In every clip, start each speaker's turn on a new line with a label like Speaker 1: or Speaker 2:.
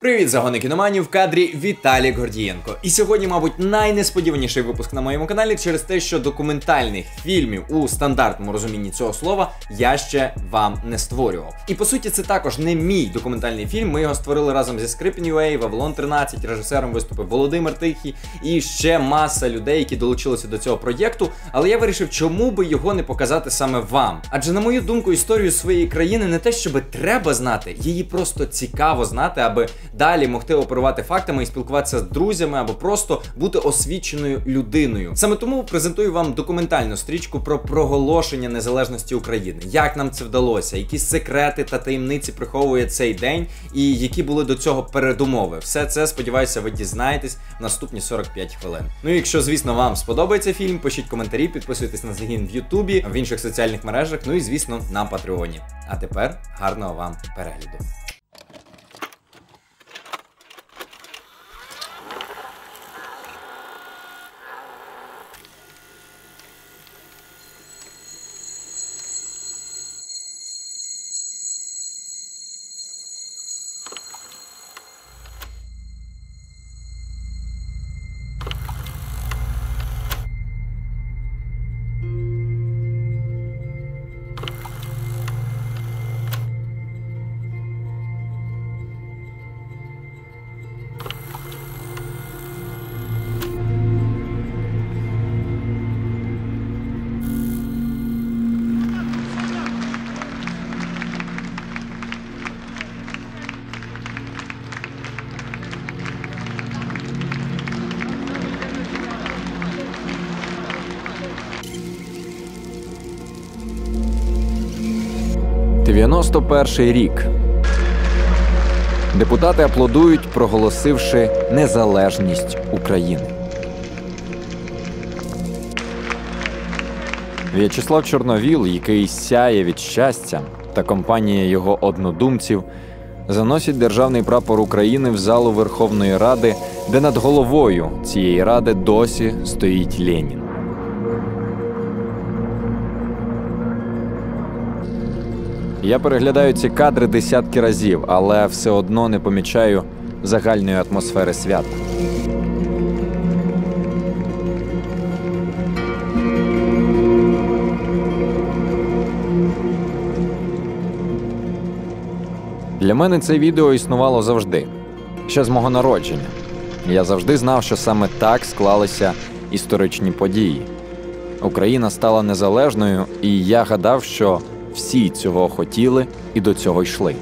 Speaker 1: Привіт, загони кіноманів, в кадрі Віталій Гордієнко. І сьогодні, мабуть, найнесподіваніший випуск на моєму каналі через те, що документальних фільмів у стандартному розумінні цього слова я ще вам не створював. І по суті, це також не мій документальний фільм, ми його створили разом зі Script.ua, Вавилон 13, режисером виступив Володимир Тихий і ще маса людей, які долучилися до цього проєкту, але я вирішив, чому би його не показати саме вам. Адже, на мою думку, історію своєї країни не те, щоби треба знати, її просто цікаво знати, аби далі могти оперувати фактами і спілкуватися з друзями або просто бути освіченою людиною. Саме тому презентую вам документальну стрічку про проголошення незалежності України. Як нам це вдалося, які секрети та таємниці приховує цей день і які були до цього передумови. Все це, сподіваюся, ви дізнаєтесь в наступні 45 хвилин. Ну і якщо, звісно, вам сподобається фільм, пишіть коментарі, підписуйтесь на загін в Ютубі, в інших соціальних мережах, ну і, звісно, на Патреоні. А тепер гарного вам перегляду. «91-й рік. Депутати аплодують, проголосивши незалежність України. В'ячеслав Чорновіл, який сяє від щастя, та компанія його однодумців заносять державний прапор України в залу Верховної Ради, де над головою цієї ради досі стоїть Ленін. Я переглядаю ці кадри десятки разів, але все одно не помічаю загальної атмосфери свята. Для мене це відео існувало завжди, ще з мого народження. Я завжди знав, що саме так склалися історичні події. Україна стала незалежною, і я гадав, що всі цього хотіли і до цього йшли.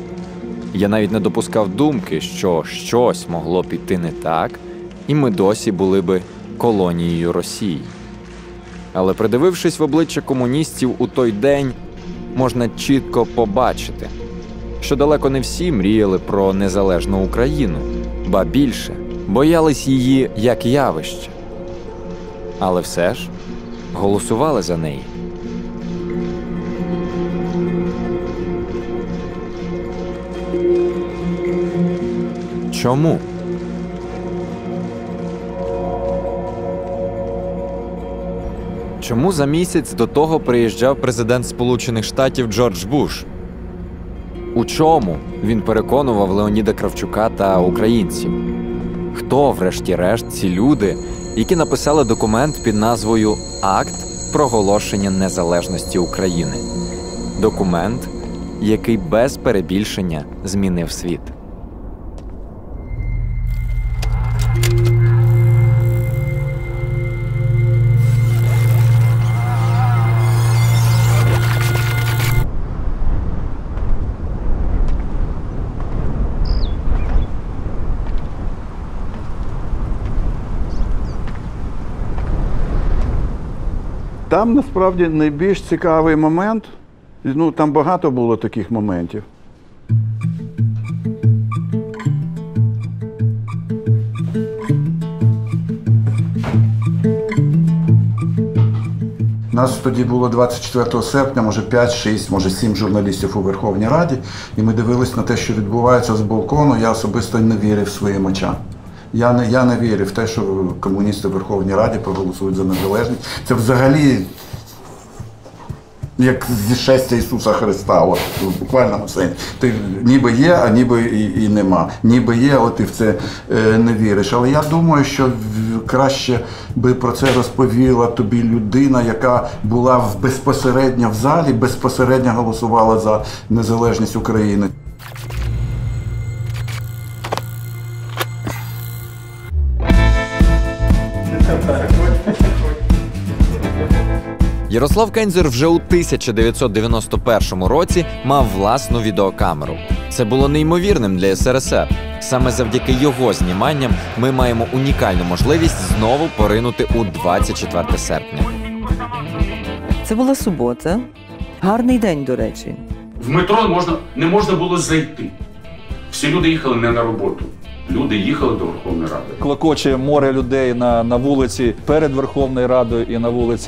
Speaker 1: Я навіть не допускав думки, що щось могло піти не так, і ми досі були би колонією Росії. Але придивившись в обличчя комуністів у той день, можна чітко побачити, що далеко не всі мріяли про незалежну Україну, ба більше, боялись її як явище. Але все ж голосували за неї. Чому? Чому за місяць до того приїжджав президент Сполучених Штатів Джордж Буш? У чому він переконував Леоніда Кравчука та українців? Хто, врешті-решт, ці люди, які написали документ під назвою «Акт проголошення незалежності України»? Документ, який без перебільшення змінив світ.
Speaker 2: Там, насправді, найбільш цікавий момент, там багато було таких моментів. Нас тоді було 24 серпня, може 5-6, може 7 журналістів у Верховній Раді, і ми дивились на те, що відбувається з балкону, я особисто не вірив своїм очам. Я не вірив в те, що комуністи в Верховній Раді проголосують за незалежність. Це взагалі Як зі шестя Ісуса Христа, от, в буквальному сенсі. Ти ніби є, а ніби і нема. Ніби є, от ти в це не віриш. Але я думаю, що краще би про це розповіла тобі людина, яка була безпосередньо в залі, безпосередньо голосувала за незалежність України.
Speaker 1: Ярослав Кензер вже у 1991 році мав власну відеокамеру. Це було неймовірним для СРСР. Саме завдяки його зніманням ми маємо унікальну можливість знову поринути у 24 серпня.
Speaker 3: Це була субота. Гарний день, до речі.
Speaker 4: В метро не можна було зайти. Всі люди їхали не на роботу. Люди їхали до Верховної Ради.
Speaker 5: Клокоче море людей на вулиці перед Верховною Радою і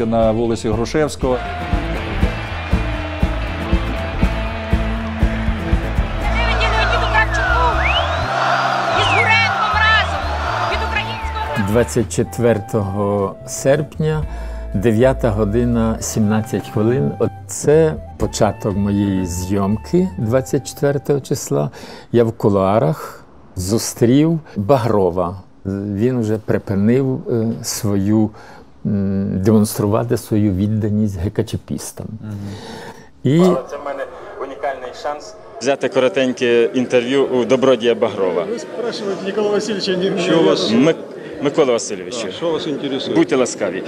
Speaker 5: на вулиці Грушевського.
Speaker 6: Із Гуренком разом від українського
Speaker 7: 24 серпня, 9 година 17 хвилин. Це початок моєї зйомки 24 числа. Я в кулуарах зустрів Багрова. Він вже припинив демонструвати свою відданість ГКЧПістам.
Speaker 8: Але це в мене унікальний шанс взяти коротеньке інтерв'ю у Добродія Багрова.
Speaker 9: Ви спрашиваєте Нікола Васильовича,
Speaker 8: Що вас... Микола Васильовичу,
Speaker 9: що вас інтересує?
Speaker 8: Будьте ласкаві.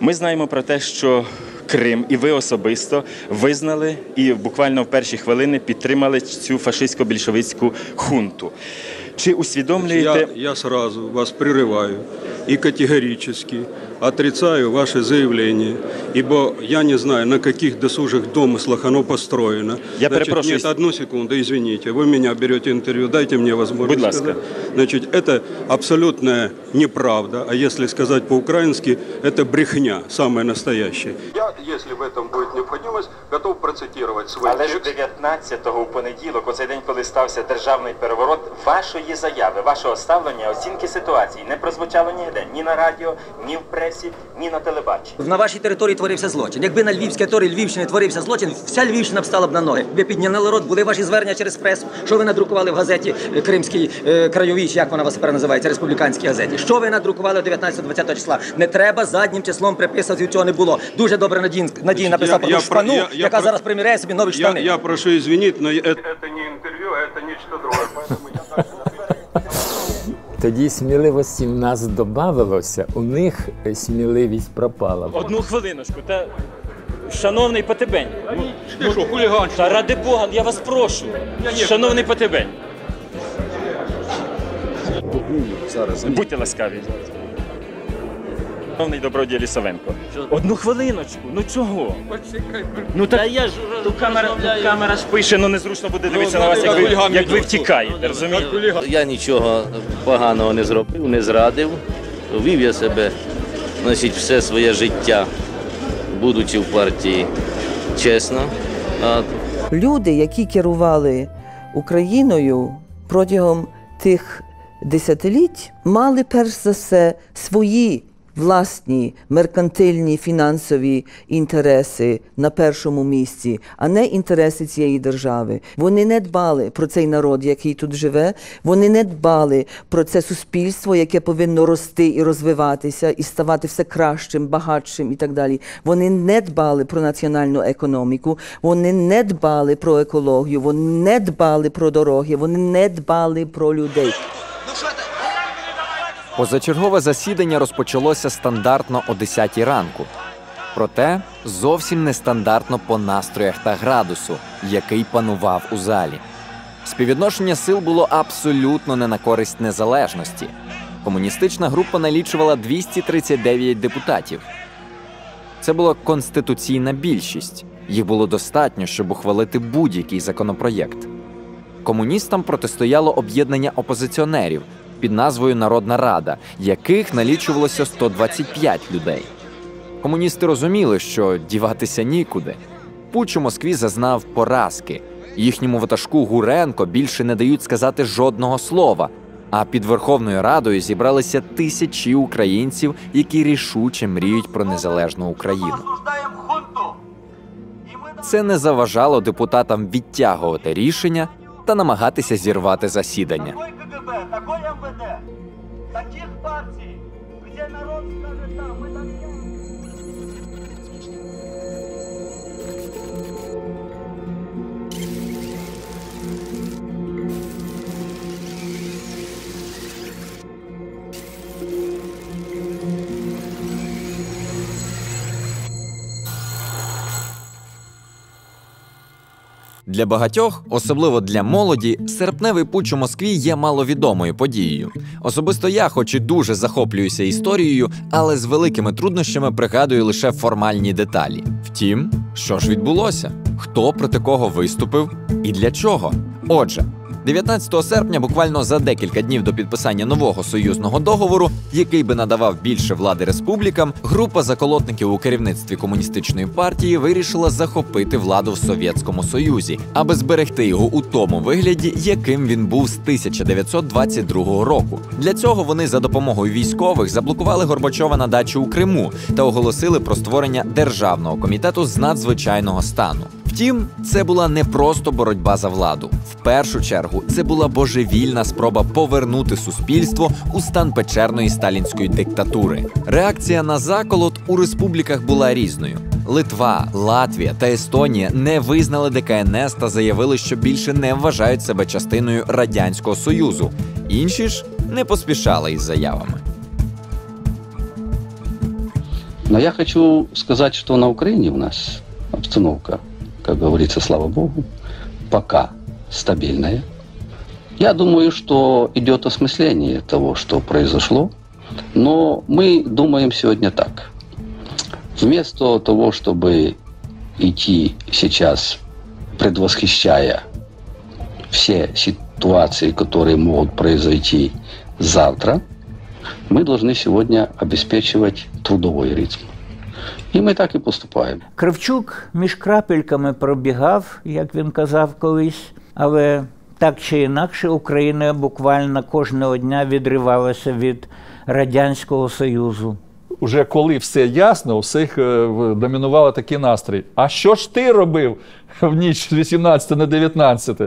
Speaker 8: Ми знаємо про те, що Крим і ви особисто визнали і буквально в перші хвилини підтримали цю фашистсько-більшовицьку хунту. Чи усвідомлюєте...
Speaker 9: Я сразу вас прерываю и категорически отрицаю ваше заявление, ибо я не знаю, на каких досужих домыслах оно построено.
Speaker 8: Перепрошую.
Speaker 9: Нет, одну секунду, извините, вы меня берете интервью, дайте мне возможность.
Speaker 8: Будь ласка.
Speaker 9: Сказать. Значит, это абсолютная неправда, а если сказать по-украински, это брехня, самая настоящая. Я, если в этом будет необходимость, готов процитировать свой
Speaker 8: Але ж
Speaker 9: текст.
Speaker 8: 19-го у понеділок, у цей день, коли стався державний переворот, вашої заяви, вашого ставлення, оцінки ситуації не прозвучало ніде, ні на радіо, ні в пресі, ні на телебаченні.
Speaker 10: На вашій території творився злочин. Якби на Львівській території Львівщини творився злочин, вся Львівщина б стала б на ноги. Ви підняли рот, були ваші звернення через пресу. Що ви надрукували в газеті Кримській краєвій, як вона вас тепер називається, республіканській газеті? Що ви надрукували 19-20 числа? Не треба заднім числом приписувати, цього не було. Дуже добре Надій написав про ту шпану, яка зараз приміряє собі нові штани.
Speaker 9: Я прошу извинить, но это не интервью, а это нечто другое, поэтому я дальше...
Speaker 7: Тоді сміливості в нас додавалося, у них сміливість пропала.
Speaker 8: Одну хвилиночку, та шановний Потебень.
Speaker 9: Ти що, хуліганщина?
Speaker 8: Та ради Бога, я вас прошу. Шановний Потебень. Будьте ласкаві. Шановний Добродій Лісовенко. Одну хвилиночку, ну чого? Ну та я ж, камера ж пише, ну незручно буде дивитися на вас, як ви втікаєте, розумієте?
Speaker 11: Я нічого поганого не зробив, не зрадив. Вів я себе, значить, все своє життя, будучи в партії, чесно.
Speaker 3: Люди, які керували Україною протягом тих десятиліть, мали перш за все свої власні меркантильні фінансові інтереси на першому місці, а не інтереси цієї держави. Вони не дбали про цей народ, який тут живе, вони не дбали про це суспільство, яке повинно рости і розвиватися, і ставати все кращим, багатшим і так далі. Вони не дбали про національну економіку, вони не дбали про екологію, вони не дбали про дороги, вони не дбали про людей.
Speaker 1: Позачергове засідання розпочалося стандартно о 10 ранку. Проте зовсім нестандартно по настроях та градусу, який панував у залі. Співвідношення сил було абсолютно не на користь незалежності. Комуністична група налічувала 239 депутатів. Це була конституційна більшість. Їх було достатньо, щоб ухвалити будь-який законопроєкт. Комуністам протистояло об'єднання опозиціонерів під назвою «Народна Рада», яких налічувалося 125 людей. Комуністи розуміли, що діватися нікуди. Путч у Москві зазнав поразки. Їхньому ватажку Гуренко більше не дають сказати жодного слова. А під Верховною Радою зібралися тисячі українців, які рішуче мріють про незалежну Україну. це не заважало депутатам відтягувати рішення та намагатися зірвати засідання.
Speaker 12: Такой КГБ, такой МВД, таких партий, где народ скажет, да, мы так делаем.
Speaker 1: Для багатьох, особливо для молоді, серпневий путч у Москві є маловідомою подією. Особисто я, хоч і дуже захоплююся історією, але з великими труднощами пригадую лише формальні деталі. Втім, що ж відбулося? Хто проти кого виступив і для чого? Отже, 19 серпня, буквально за декілька днів до підписання нового союзного договору, який би надавав більше влади республікам, група заколотників у керівництві комуністичної партії вирішила захопити владу в Совєтському Союзі, аби зберегти його у тому вигляді, яким він був з 1922 року. Для цього вони за допомогою військових заблокували Горбачова на дачі у Криму та оголосили про створення Державного комітету з надзвичайного стану. Втім, це була не просто боротьба за владу. В першу чергу, це була божевільна спроба повернути суспільство у стан печерної сталінської диктатури. Реакція на заколот у республіках була різною. Литва, Латвія та Естонія не визнали ДКНС та заявили, що більше не вважають себе частиною Радянського Союзу. Інші ж не поспішали із заявами.
Speaker 13: Но я хочу сказать, что на Украине у нас обстановка, как говорится, слава Богу, пока стабильная. Я думаю, что идет осмысление того, что произошло, но мы думаем сегодня так. Вместо того, чтобы идти сейчас, предвосхищая все ситуации, которые могут произойти завтра, мы должны сегодня обеспечивать трудовой ритм. І ми так і поступаємо.
Speaker 14: Кравчук між крапельками пробігав, як він казав колись, але так чи інакше Україна буквально кожного дня відривалася від Радянського Союзу.
Speaker 5: Уже коли все ясно, у всіх домінував такий настрій. А що ж ти робив в ніч з 18 на 19?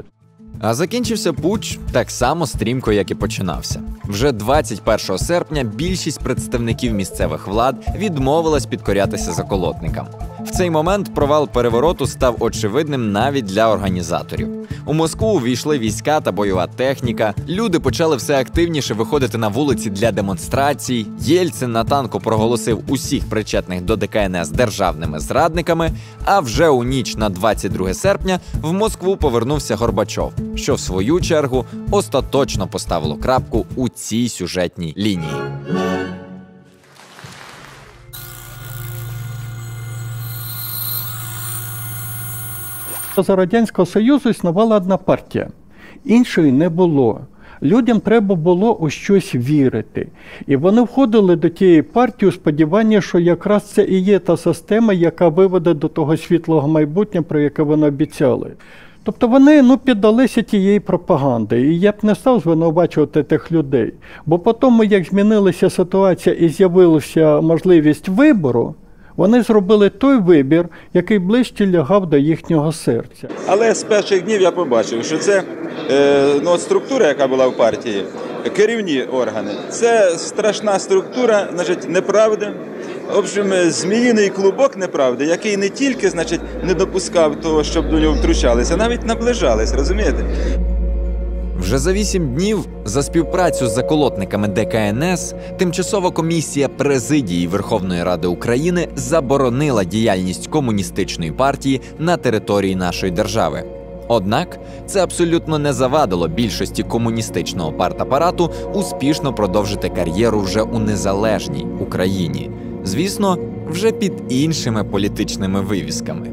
Speaker 1: А закінчився путч так само стрімко, як і починався. Вже 21 серпня більшість представників місцевих влад відмовилась підкорятися заколотникам. В цей момент провал перевороту став очевидним навіть для організаторів. У Москву увійшли війська та бойова техніка, люди почали все активніше виходити на вулиці для демонстрацій, Єльцин на танку проголосив усіх причетних до ДКНС державними зрадниками, а вже у ніч на 22 серпня в Москву повернувся Горбачов, що в свою чергу остаточно поставило крапку у цій сюжетній лінії.
Speaker 15: За Радянського Союзу існувала одна партія, іншої не було. Людям треба було у щось вірити. І вони входили до тієї партії у сподіванні, що якраз це і є та система, яка виведе до того світлого майбутнього, про яке вони обіцяли. Тобто вони піддалися тієї пропаганди. І я б не став звинувачувати тих людей. Бо по тому, як змінилася ситуація і з'явилася можливість вибору, вони зробили той вибір, який ближче лягав до їхнього серця.
Speaker 16: Але з перших днів я побачив, що це структура, яка була в партії, керівні органи. Це страшна структура, неправди. В общем, зміїний клубок неправди, який не тільки, не допускав того, щоб до нього втручалися, а навіть наближались, розумієте?
Speaker 1: Вже за 8 днів за співпрацю з заколотниками ДКНС Тимчасова комісія Президії Верховної Ради України заборонила діяльність комуністичної партії на території нашої держави. Однак це абсолютно не завадило більшості комуністичного партапарату успішно продовжити кар'єру вже у незалежній Україні. Звісно, вже під іншими політичними вивісками.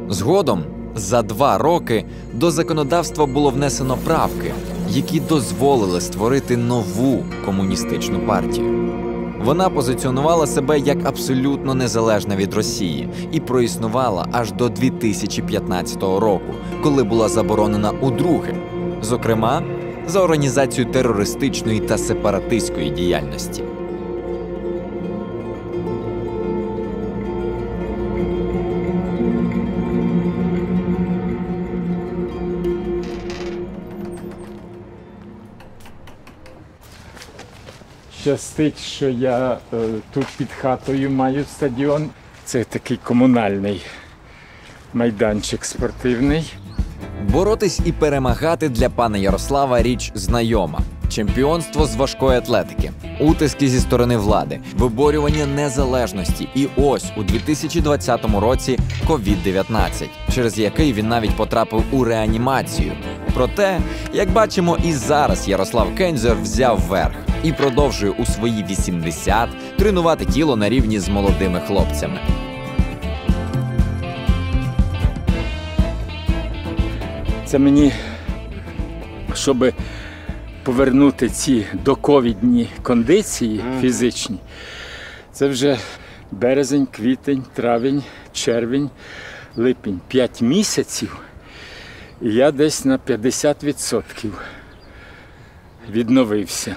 Speaker 1: Згодом, за 2 роки, до законодавства було внесено правки, які дозволили створити нову комуністичну партію. Вона позиціонувала себе як абсолютно незалежна від Росії і проіснувала аж до 2015 року, коли була заборонена удруге, зокрема, за організацію терористичної та сепаратистської діяльності.
Speaker 7: щастить, що я тут під хатою маю стадіон. Це такий комунальний майданчик спортивний.
Speaker 1: Боротись і перемагати для пана Ярослава річ знайома. Чемпіонство з важкої атлетики, утиски зі сторони влади, виборювання незалежності і ось у 2020 році COVID-19, через який він навіть потрапив у реанімацію. Проте, як бачимо, і зараз Ярослав Кензер взяв верх і продовжує у свої 80 тренувати тіло на рівні з молодими хлопцями.
Speaker 7: Це мені, щоб повернути ці доковідні кондиції фізичні, це вже березень, квітень, травень, червень, липень. 5 місяців, і я десь на 50% відновився.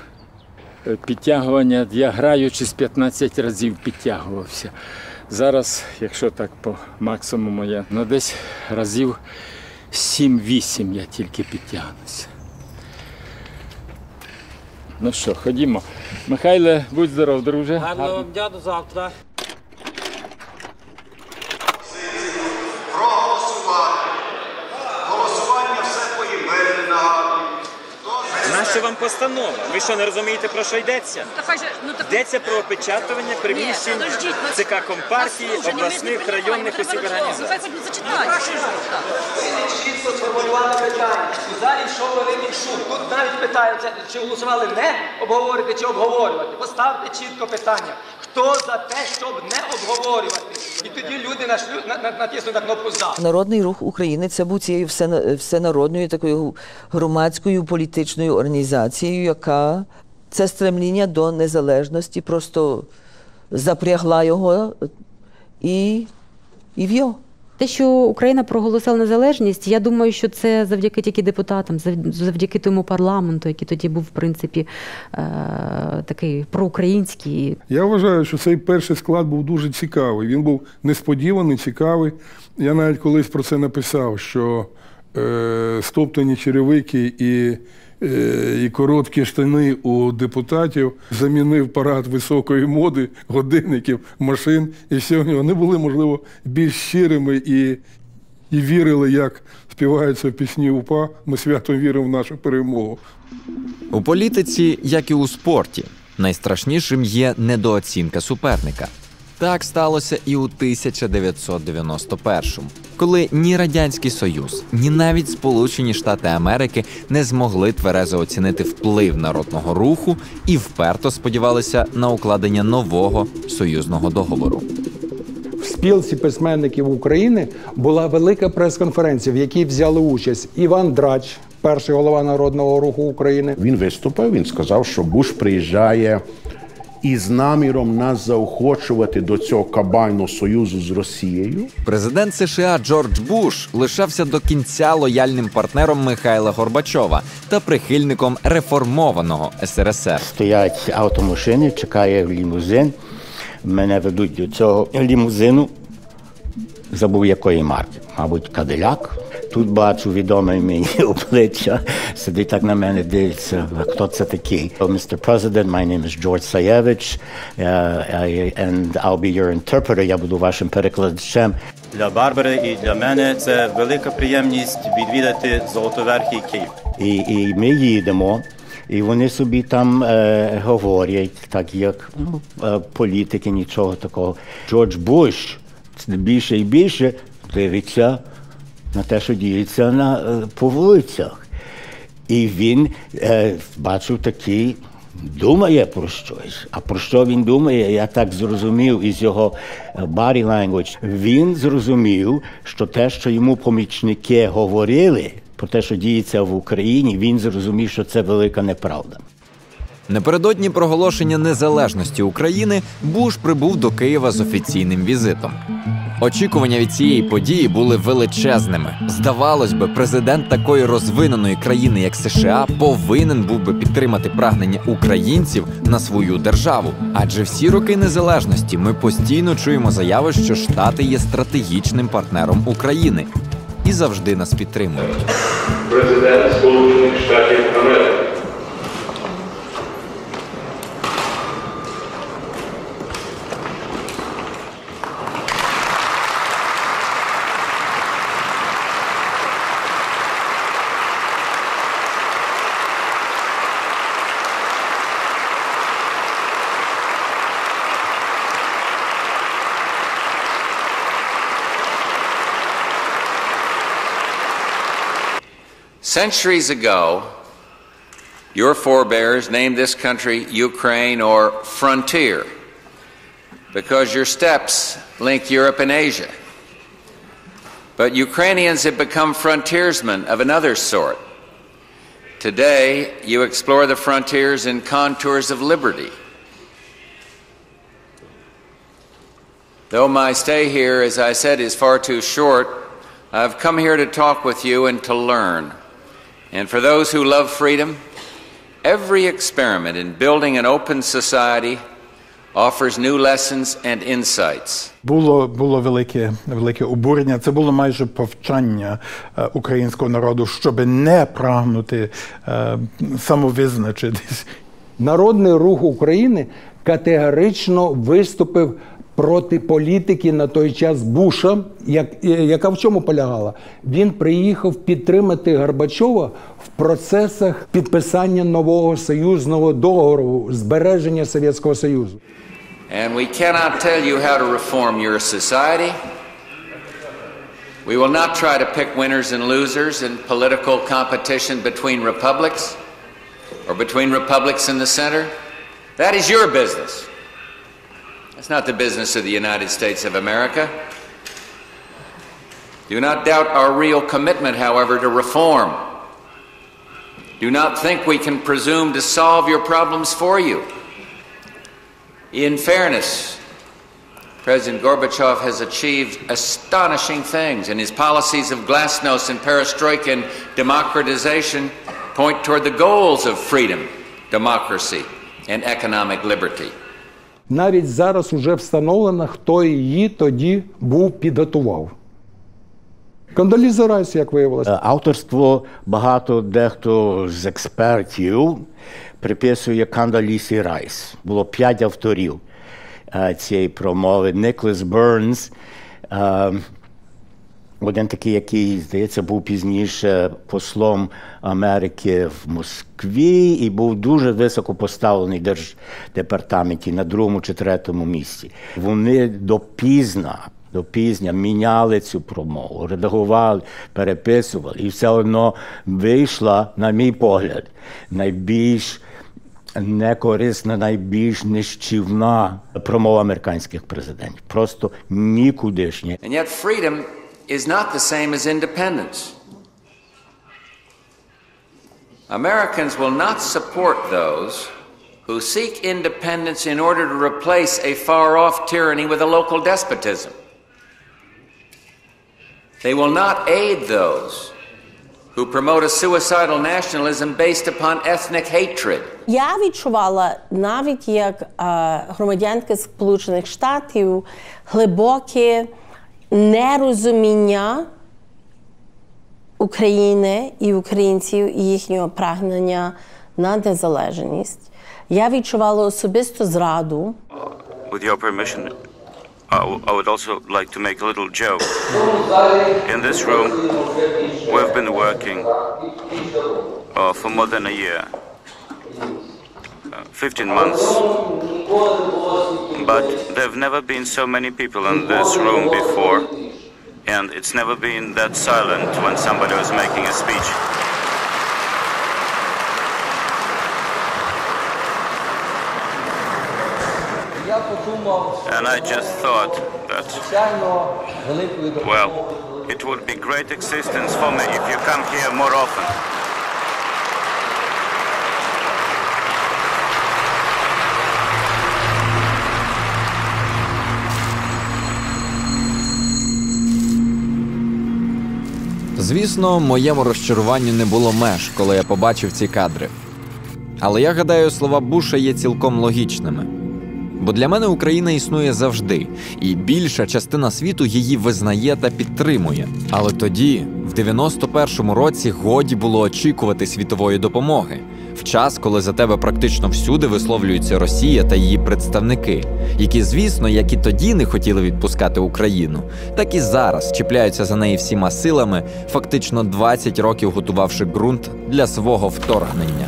Speaker 7: Підтягування, я граючись 15 разів підтягувався. Зараз, якщо так по максимуму, я десь разів 7-8 я тільки підтягнуся. Ну що, ходімо. Михайле, будь здоров, друже.
Speaker 10: Гарного вам дня, до завтра.
Speaker 12: Проголосувати. Голосування все поіменно нагадує.
Speaker 8: Нащо вам постанова? Ви що, не розумієте, про що йдеться? Йдеться про опечатування приміщень ЦК Компартії, обласних, районних усіх організацій.
Speaker 10: Чітко сформулювали питання. У залі йшов великий шум. Тут навіть питаються, чи голосували не обговорити, чи обговорювати. Поставте чітко питання. Хто за те, щоб не обговорювати? І тоді люди натиснуть на кнопку «За».
Speaker 3: Народний рух України – це був цією всенародною такою громадською політичною організацією, яка це стремління до незалежності просто запрягла його і в'йо.
Speaker 17: Те, що Україна проголосила незалежність, я думаю, що це завдяки тільки депутатам, завдяки тому парламенту, який тоді був, в принципі, такий проукраїнський.
Speaker 18: Я вважаю, що цей перший склад був дуже цікавий. Він був несподіваний, цікавий. Я навіть колись про це написав, що стоптані черевики і короткі штани у депутатів замінив парад високої моди, годинників, машин. І сьогодні вони були, можливо, більш щирими і вірили, як співаються в пісні УПА, ми свято віримо в нашу перемогу.
Speaker 1: У політиці, як і у спорті, найстрашнішим є недооцінка суперника. Так сталося і у 1991-му, коли ні Радянський Союз, ні навіть Сполучені Штати Америки не змогли тверезо оцінити вплив народного руху і вперто сподівалися на укладення нового союзного договору.
Speaker 19: В спілці письменників України була велика прес-конференція, в якій взяли участь Іван Драч, перший голова Народного руху України.
Speaker 20: Він виступив, він сказав, що Буш приїжджає із наміром нас заохочувати до цього кабального союзу з Росією.
Speaker 1: Президент США Джордж Буш лишався до кінця лояльним партнером Михайла Горбачова та прихильником реформованого СРСР.
Speaker 21: Стоять автомашини, чекає лімузин. Мене ведуть до цього лімузину. Забув якої марки. Мабуть, Кадиляк. Тут бачу відоме мені обличчя. Сидить так на мене, дивиться, хто це такий. Mr. President, my name is George Sayevich, and I'll be your interpreter. Я буду вашим перекладачем.
Speaker 22: Для Барбари і для мене це велика приємність відвідати Золотоверхий Київ.
Speaker 21: І ми їдемо. І вони собі там говорять, так як політики, нічого такого. Джордж Буш більше і більше дивиться на те, що діється по вулицях. І він, бачив, такий, думає про щось. А про що він думає, я так зрозумів із його body language. Він зрозумів, що те, що йому помічники говорили, про те, що діється в Україні, він зрозумів, що це велика неправда.
Speaker 1: Напередодні проголошення незалежності України Буш прибув до Києва з офіційним візитом. Очікування від цієї події були величезними. Здавалось би, президент такої розвиненої країни, як США, повинен був би підтримати прагнення українців на свою державу. Адже всі роки незалежності ми постійно чуємо заяви, що Штати є стратегічним партнером України. І завжди нас підтримують.
Speaker 23: Президент Сполучених Штатів Америки.
Speaker 2: Centuries ago, your forebears named this country Ukraine or Frontier because your steppes link Europe and Asia. But Ukrainians have become frontiersmen of another sort. Today, you explore the frontiers and contours of liberty. Though my stay here, as I said, is far too short, I've come here to talk with you and to learn. And for those who love freedom, every experiment in building an open society offers new lessons and insights.
Speaker 15: Було велике обурення. Це було майже повчання українського народу, щоб не прагнути самовизначитись.
Speaker 19: Народний рух України категорично виступив проти політики на той час Буша, яка в чому полягала? Він приїхав підтримати Горбачова в процесах підписання нового союзного договору, збереження Совєтського Союзу.
Speaker 2: And we cannot tell you how to reform your society. We will not try to pick winners and losers in political competition between republics or between republics in the center. That is your business. It's not the business of the United States of America. Do not doubt our real commitment, however, to reform. Do not think we can presume to solve your problems for you. In fairness, President Gorbachev has achieved astonishing things, and his policies of glasnost and perestroika and democratization point toward the goals of freedom, democracy, and economic liberty.
Speaker 19: Навіть зараз уже встановлено, хто її тоді підготував. Кондоліза Райс, як виявилося.
Speaker 21: Авторство багато дехто з експертів приписує Кондолізі Райс. Було 5 авторів цієї промови. Николас Бернс, один такий, який, здається, був пізніше послом Америки в Москві і був дуже високо поставлений в Держдепартаменті на 2-му чи 3-му місці. Вони допізня міняли цю промову, редагували, переписували, і все одно вийшла, на мій погляд, найбільш некорисна, найбільш нищівна промова американських президентів. Просто нікудишня.
Speaker 2: And yet freedom is not the same as independence. Americans will not support those who seek independence in order to replace a far-off tyranny with a local despotism. They will not aid those who promote a suicidal nationalism based upon ethnic hatred.
Speaker 4: Я відчувала, навіть як громадянка Сполучених Штатів, глибоке нерозуміння України і українців і їхнього прагнення на незалежність. Я відчувала особисто зраду.
Speaker 23: With your permission, I would also like to make a little joke. In this room, we've been working for more than a year, 15 months, but there have never been so many people in this room before, and it's never been that silent when somebody was making a speech. And I just thought that, well, it would be great existence for me if you come here more often.
Speaker 1: Звісно, моєму розчаруванню не було меж, коли я побачив ці кадри. Але я гадаю, слова Буша є цілком логічними. Бо для мене Україна існує завжди, і більша частина світу її визнає та підтримує. Але тоді, в 91-му році, годі було очікувати світової допомоги. В час, коли за тебе практично всюди висловлюється Росія та її представники, які, звісно, як і тоді не хотіли відпускати Україну, так і зараз чіпляються за неї всіма силами, фактично 20 років готувавши ґрунт для свого вторгнення.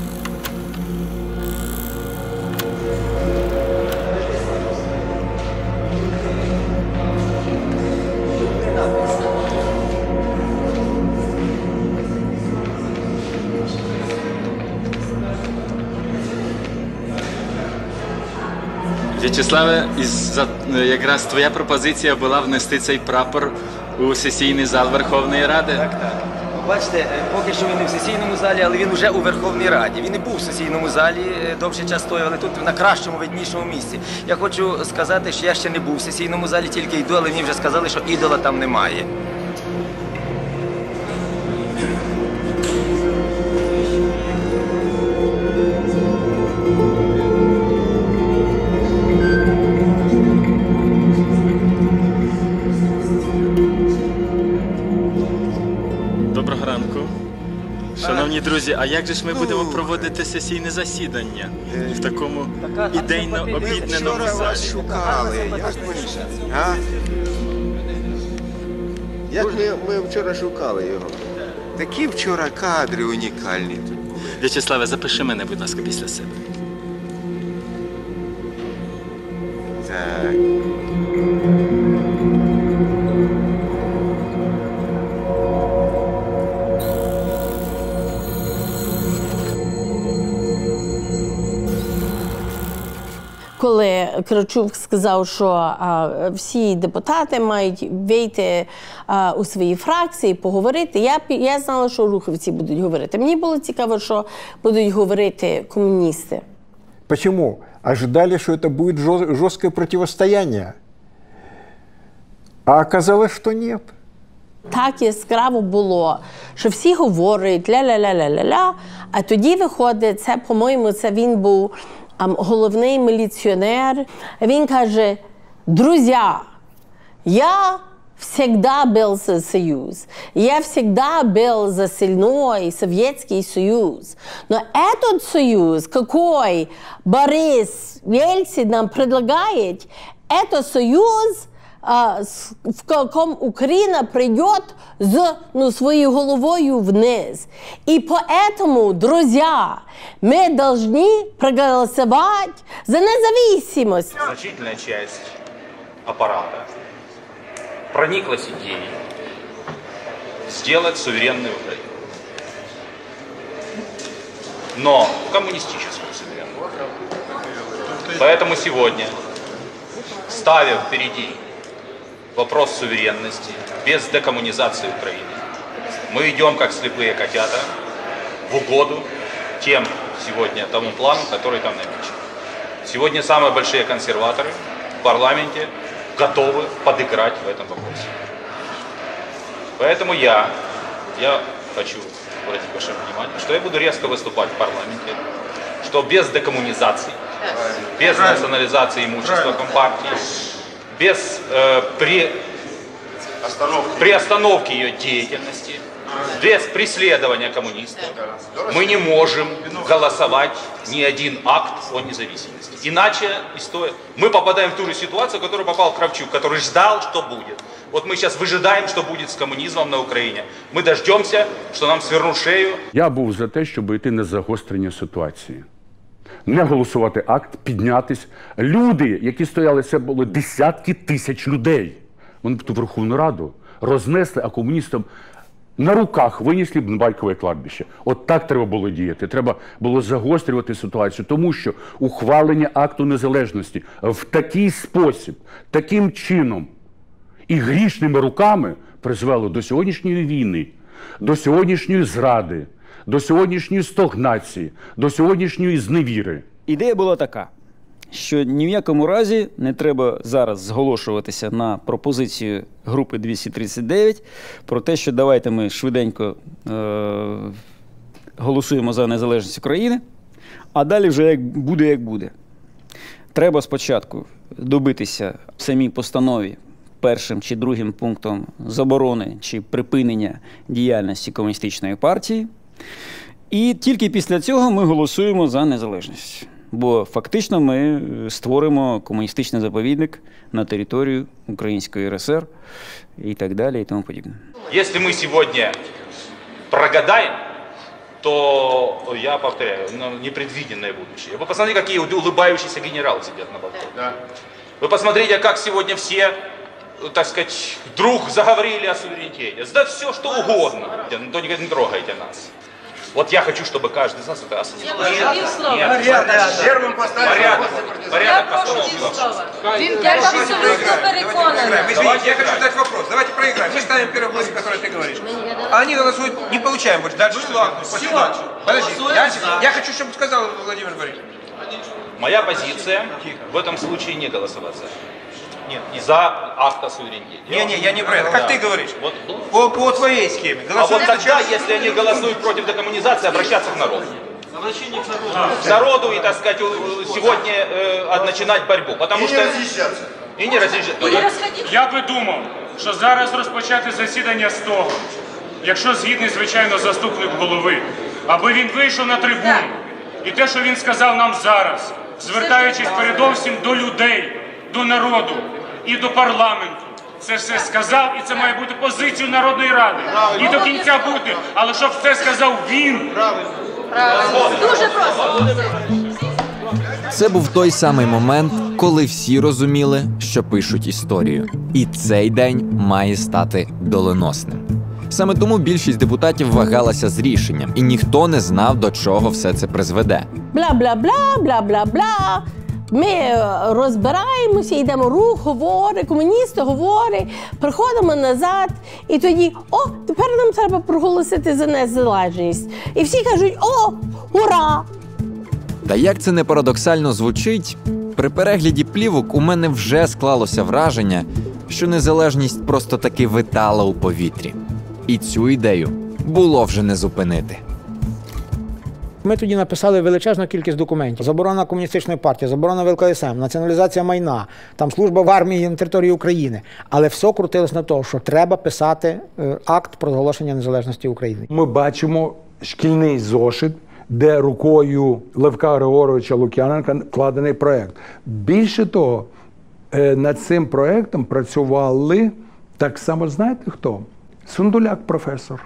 Speaker 7: В'ячеславе, якраз твоя пропозиція була внести цей прапор у сесійний зал Верховної Ради.
Speaker 10: Так. Бачите, поки що він не в сесійному залі, але він вже у Верховній Раді. Він не був в сесійному залі, довший час стояв, але тут на кращому, виднішому місці. Я хочу сказати, що я ще не був в сесійному залі, тільки йду, але мені вже сказали, що ідола там немає.
Speaker 7: Доброго ранку. Шановні друзі, а як же ж ми будемо проводити сесійне засідання в такому ідейно об'єднаному залі?
Speaker 6: Шукали, як ми вчора шукали його. Такі вчора кадри унікальні тут були.
Speaker 7: В'ячеславе, запиши мене, будь ласка, після себе.
Speaker 6: Так.
Speaker 4: Коли Кравчук сказав, що всі депутати мають вийти у свої фракції, поговорити, я знала, що рухівці будуть говорити. Мені було цікаво, що будуть говорити комуністи.
Speaker 9: Почему? Ожидали, что это будет жесткое противостояние. А оказалось, что нет.
Speaker 4: Так яскраво було, що всі говорять ля-ля-ля-ля-ля-ля, а тоді виходить, це, по-моєму, це він був головний міліціонер. Він каже: «Друзья, я всегда был за Союз. Я всегда был за сильной Советский Союз. Но этот союз, какой Борис Ельцин нам предлагает, это союз, в каком Украина придет своей головою вниз. И поэтому, друзья, мы должны проголосовать за независимость».
Speaker 11: Значительная часть аппарата прониклась идеей сделать суверенную Украину. Но коммунистическую суверенную Украину. Поэтому сегодня, ставя впереди вопрос суверенности без декоммунизации Украины, мы идем как слепые котята в угоду тому плану, который там намечен. Сегодня самые большие консерваторы в парламенте готовы подыграть в этом вопросе. Поэтому я хочу обратить ваше внимание, что я буду резко выступать в парламенте, что без декоммунизации, без национализации имущества Компартии, без приостановки ее деятельности, без преследования коммунистов, мы не можем голосовать ни один акт о независимости. Иначе мы попадаем в ту же ситуацию, в которую попал Кравчук, который ждал, что будет. Вот мы сейчас выжидаем, что будет с коммунизмом на Украине. Мы дождемся, что нам свернут шею.
Speaker 20: Я був за те, щоб йти на загострення ситуації. Не голосувати акт, піднятись. Люди, які стояли, це були десятки тисяч людей. Вони б ту Верховну Раду рознесли, а комуністам на руках винесли б на Байкове кладбище. От так треба було діяти. Треба було загострювати ситуацію, тому що ухвалення акту незалежності в такий спосіб, таким чином і грішними руками призвело до сьогоднішньої війни, до сьогоднішньої зради, до сьогоднішньої стагнації, до сьогоднішньої зневіри.
Speaker 24: Ідея була така, що ні в якому разі не треба зараз зголошуватися на пропозицію групи 239 про те, що давайте ми швиденько голосуємо за незалежність України, а далі вже як буде. Треба спочатку добитися в самій постанові першим чи другим пунктом заборони чи припинення діяльності комуністичної партії. І тільки після цього ми голосуємо за незалежність. Бо фактично ми створимо комуністичний заповідник на територію Української РСР і так далі, і тому подібне.
Speaker 11: Если мы сегодня прогадаем, то, я повторяю, непредвиденное будущее. Вы посмотрите, какие улыбающиеся генералы сидят на балконе. Да. Вы посмотрите, как сегодня все, так сказать, вдруг заговорили о суверенитете. Да все, что угодно. Только не трогайте нас. Вот я хочу, чтобы каждый из нас это осознал.
Speaker 12: Первым поставим
Speaker 11: Порядок постановки.
Speaker 12: Я абсолютно переконана. Я хочу задать вопрос. Давайте проиграем. Мы ставим первый блок, который ты говоришь. А они голосуют, не получаем больше. Дальше что? Подожди. Я хочу, чтобы сказал Владимир Борисович.
Speaker 11: Моя позиция в этом случае не голосовать за. Нет. За акт о суверенитете.
Speaker 12: Не, я не про это. Как ты говоришь?
Speaker 11: Вот.
Speaker 12: По твоей схеме.
Speaker 11: А вот тогда, если они голосуют против декоммунизации, обращаться к народу. К народу и, так сказать, сегодня начинать борьбу. Потому что... І не роз'їжджати.
Speaker 5: Я би думав, що зараз розпочати засідання з того, якщо згідний, звичайно, заступник голови, аби він вийшов на трибуну. І те, що він сказав нам зараз, звертаючись передовсім до людей, до народу і до парламенту. Це все сказав, і це має бути позицією Народної Ради. І до кінця бути. Але щоб це сказав він.
Speaker 12: Дуже просто.
Speaker 1: Це був той самий момент, коли всі розуміли, що пишуть історію. І цей день має стати доленосним. Саме тому більшість депутатів вагалася з рішенням, і ніхто не знав, до чого все це призведе.
Speaker 4: Бла-бла-бла, бла-бла-бла. Ми розбираємося, йдемо, рух говорить, комуністи говорять, приходимо назад, і тоді, тепер нам треба проголосити за незалежність. І всі кажуть, ура!
Speaker 1: Та як це не парадоксально звучить, при перегляді плівок у мене вже склалося враження, що незалежність просто таки витала у повітрі. І цю ідею було вже не зупинити.
Speaker 13: Ми тоді написали величезну кількість документів. Заборона комуністичної партії, заборона ВЛКСМ, націоналізація майна, там служба в армії на території України. Але все крутилось на те, що треба писати акт про оголошення незалежності України.
Speaker 19: Ми бачимо шкільний зошит, де рукою Левка Григоровича Лук'яненка вкладений проєкт. Більше того, над цим проєктом працювали так само, знаєте хто? Сундуляк професор.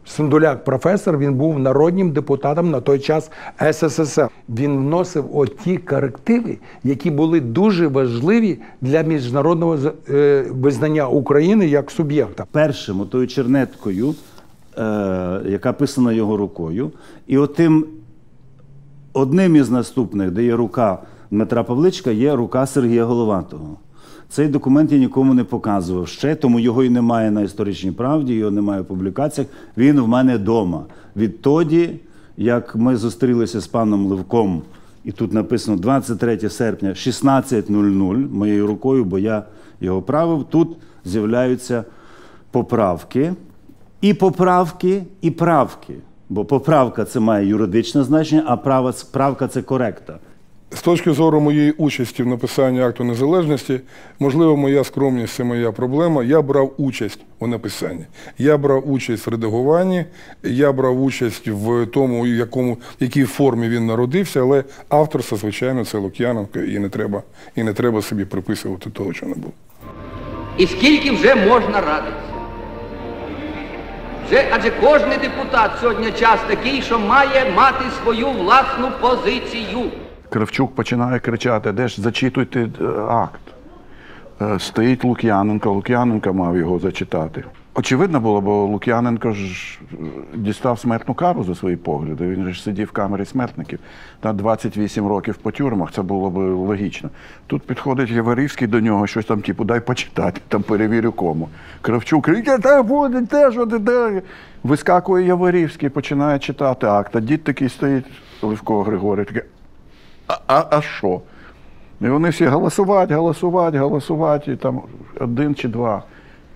Speaker 19: Сундуляк професор, він був народним депутатом на той час СССР. Він вносив оті корективи, які були дуже важливі для міжнародного визнання України як суб'єкта.
Speaker 14: Першим отою чернеткою, яка писана його рукою, і одним із наступних, де є рука Дмитра Павличка, є рука Сергія Головатого. Цей документ я нікому не показував ще, тому його і немає на «Історичній правді», його немає в публікаціях. Він в мене вдома. Відтоді, як ми зустрілися з паном Левком, і тут написано 23 серпня 16:00 моєю рукою, бо я його правив, тут з'являються поправки. І поправки, і правки. Бо поправка – це має юридичне значення, а правка – це коректа.
Speaker 18: З точки зору моєї участі в написанні акту незалежності, можливо, моя скромність – це моя проблема. Я брав участь у написанні. Я брав участь в редагуванні, я брав участь в тому, в якій формі він народився, але авторство, звичайно, це Лук'яненко, і не треба собі приписувати того, що не було.
Speaker 16: І скільки вже можна радитися? Адже кожен депутат сьогодні час такий, що має мати свою власну позицію.
Speaker 20: Кравчук починає кричати, де ж зачитуйте акт. Стоїть Лук'яненко, Лук'яненко мав його зачитати. Очевидно було, бо Лук'яненко ж дістав смертну кару за свої погляди. Він ж сидів в камері смертників. Та 28 років по тюрмах, це було б логічно. Тут підходить Яворівський до нього, щось там, типу, дай почитати, там перевірю кому. Кравчук кричить, та буде теж, вискакує Яворівський, починає читати акт. А дід такий стоїть, Левко Григорій, такий, а що? І вони всі голосувати, і там один чи два.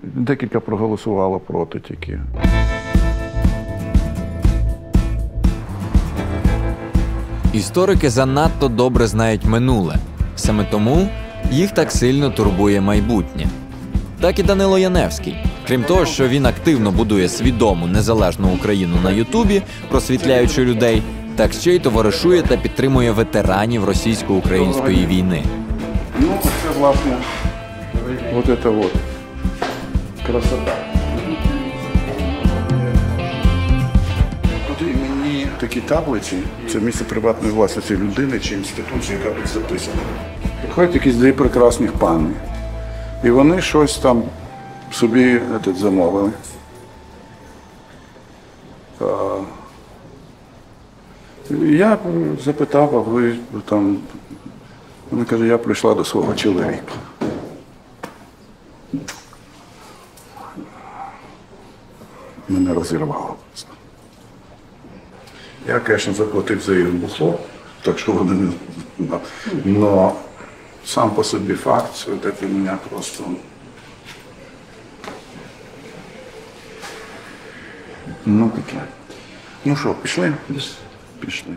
Speaker 20: Декілька проголосувало проти тільки.
Speaker 1: Історики занадто добре знають минуле. Саме тому їх так сильно турбує майбутнє. Так і Данило Яневський. Крім того, що він активно будує свідому незалежну Україну на Ютубі, просвітляючи людей, так ще й товаришує та підтримує ветеранів російсько-української війни.
Speaker 20: Ну, це, власне, от це от. Красота. От мені такі таблиці, це місце приватної власності людини чи інституції, яка тут записана. Приходять якісь дві прекрасних пани. І вони щось там собі замовили. Я запитав, а ви там. Вона каже, я прийшла до свого чоловіка. Мене розірвало. Я, звісно, заплатив за їх бухло, так що вони не... Но сам по собі факт, це мене просто... Ну, таке. Ну що, пішли? Пішли.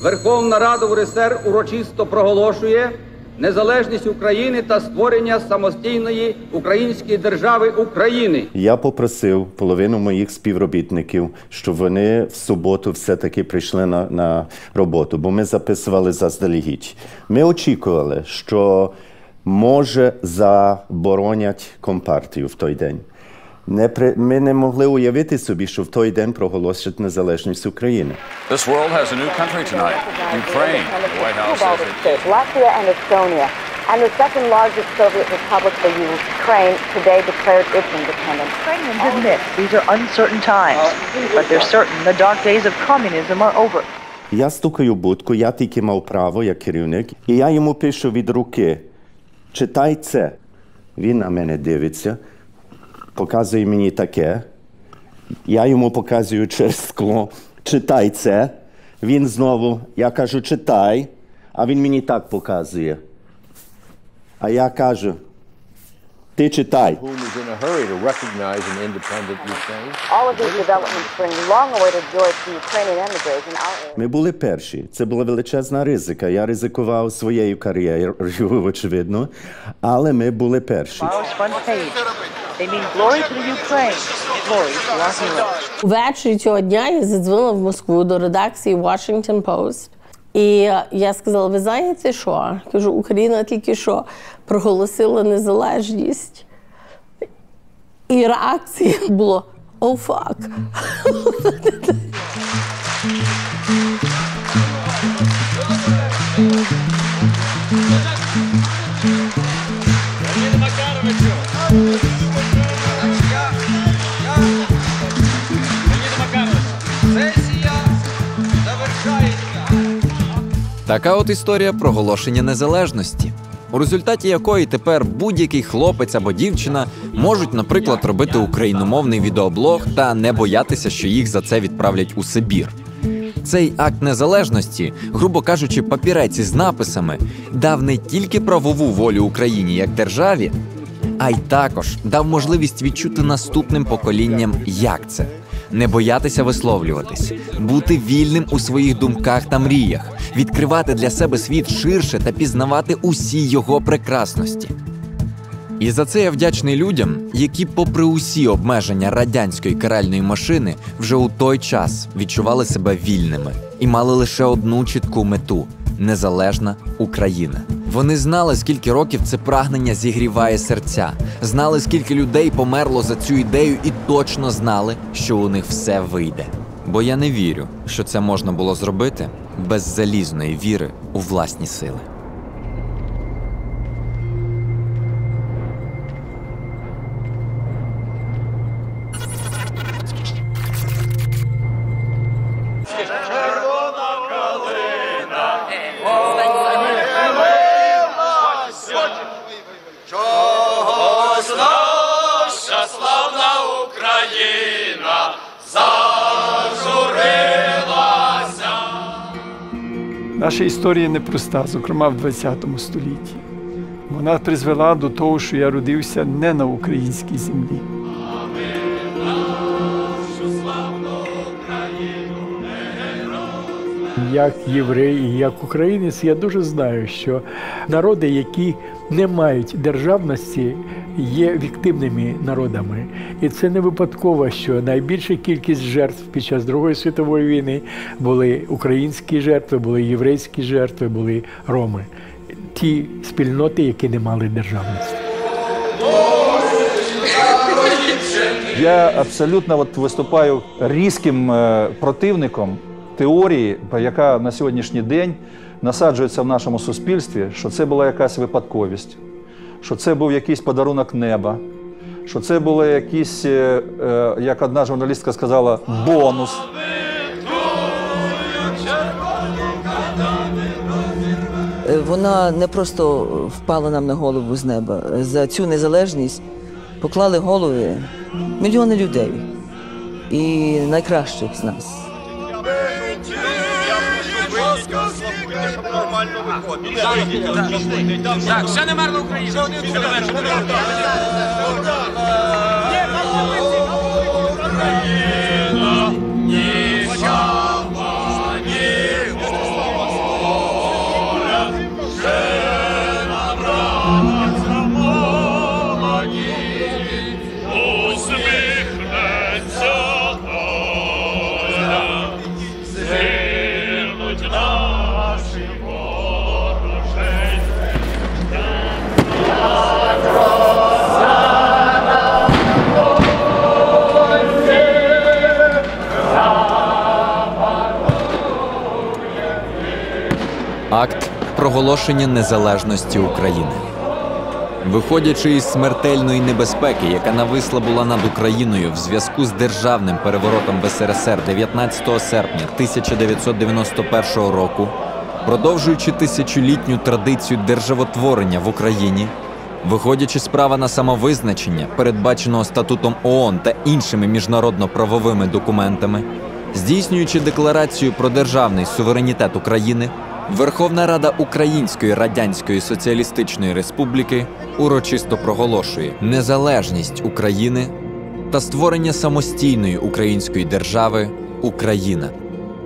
Speaker 16: Верховна Рада УРСР урочисто проголошує незалежність України та створення самостійної української держави України.
Speaker 21: Я попросив половину моїх співробітників, щоб вони в суботу все-таки прийшли на роботу, бо ми записували заздалегідь. Ми очікували, що може заборонять Компартію в той день. Ми не могли уявити собі, що в той день проголосять незалежність України.
Speaker 2: This world has a new country tonight, Ukraine. The White House says it.
Speaker 3: Latvia and Estonia, and the second largest Soviet republic, the Ukraine, today declared its independence.
Speaker 8: Ukrainians admit these are uncertain times, but they're certain the dark days of communism are over.
Speaker 21: Я стукаю в будку, я тільки мав право, як керівник, і я йому пишу від руки: читай це. Він на мене дивиться, показує мені таке. Я йому показую через скло: читай це. Він знову, я кажу, читай, а він мені так показує. А я кажу, ти читай.
Speaker 3: All of these developments bring long-awaited joy to Ukrainian emigres in our area.
Speaker 21: Ми були перші. Це була величезна ризика. Я ризикував своєю кар'єрою, очевидно, але ми були перші.
Speaker 8: They mean glory to the Ukraine, glory to our heroes.
Speaker 4: Ввечері цього дня я задзвонила в Москву до редакції Washington Post. І я сказала, ви знаєте що? Кажу, Україна тільки що проголосила незалежність. І реакція було «Oh, fuck».
Speaker 1: Така от історія проголошення незалежності, у результаті якої тепер будь-який хлопець або дівчина можуть, наприклад, робити україномовний відеоблог та не боятися, що їх за це відправлять у Сибір. Цей акт незалежності, грубо кажучи, папірець із написами, дав не тільки правову волю Україні як державі, а й також дав можливість відчути наступним поколінням, як це – не боятися висловлюватись, бути вільним у своїх думках та мріях, відкривати для себе світ ширше та пізнавати усі його прекрасності. І за це я вдячний людям, які попри усі обмеження радянської каральної машини вже у той час відчували себе вільними і мали лише одну чітку мету – незалежна Україна. Вони знали, скільки років це прагнення зігріває серця, знали, скільки людей померло за цю ідею і точно знали, що у них все вийде. Бо я не вірю, що це можна було зробити без залізної віри у власні сили.
Speaker 15: Наша історія непроста, зокрема в ХХ столітті. Вона призвела до того, що я родився не на українській землі. Як єврей і як українець я дуже знаю, що народи, які не мають державності, є віктивними народами. І це не випадково, що найбільша кількість жертв під час Другої світової війни були українські жертви, були єврейські жертви, були роми. Ті спільноти, які не мали державності.
Speaker 17: Я абсолютно виступаю різким противником теорії, яка на сьогоднішній день насаджується в нашому суспільстві, що це була якась випадковість, що це був якийсь подарунок неба, що це було якийсь, як одна журналістка сказала, бонус.
Speaker 7: Вона не просто впала нам на голову з неба. За цю незалежність поклали голови мільйони людей і найкращих з нас.
Speaker 12: Так, ще не мерла Україна.
Speaker 1: Акт проголошення незалежності України. Виходячи із смертельної небезпеки, яка нависла була над Україною в зв'язку з державним переворотом в СРСР 19 серпня 1991 року, продовжуючи тисячолітню традицію державотворення в Україні, виходячи з права на самовизначення, передбаченого Статутом ООН та іншими міжнародно-правовими документами, здійснюючи декларацію про державний суверенітет України, Верховна Рада Української Радянської Соціалістичної Республіки урочисто проголошує незалежність України та створення самостійної української держави Україна.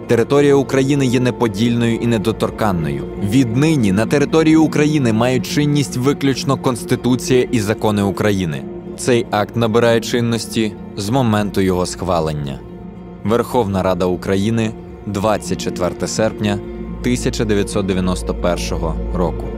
Speaker 1: Територія України є неподільною і недоторканною. Віднині на території України мають чинність виключно Конституція і закони України. Цей акт набирає чинності з моменту його схвалення. Верховна Рада України, 24 серпня 1991 року.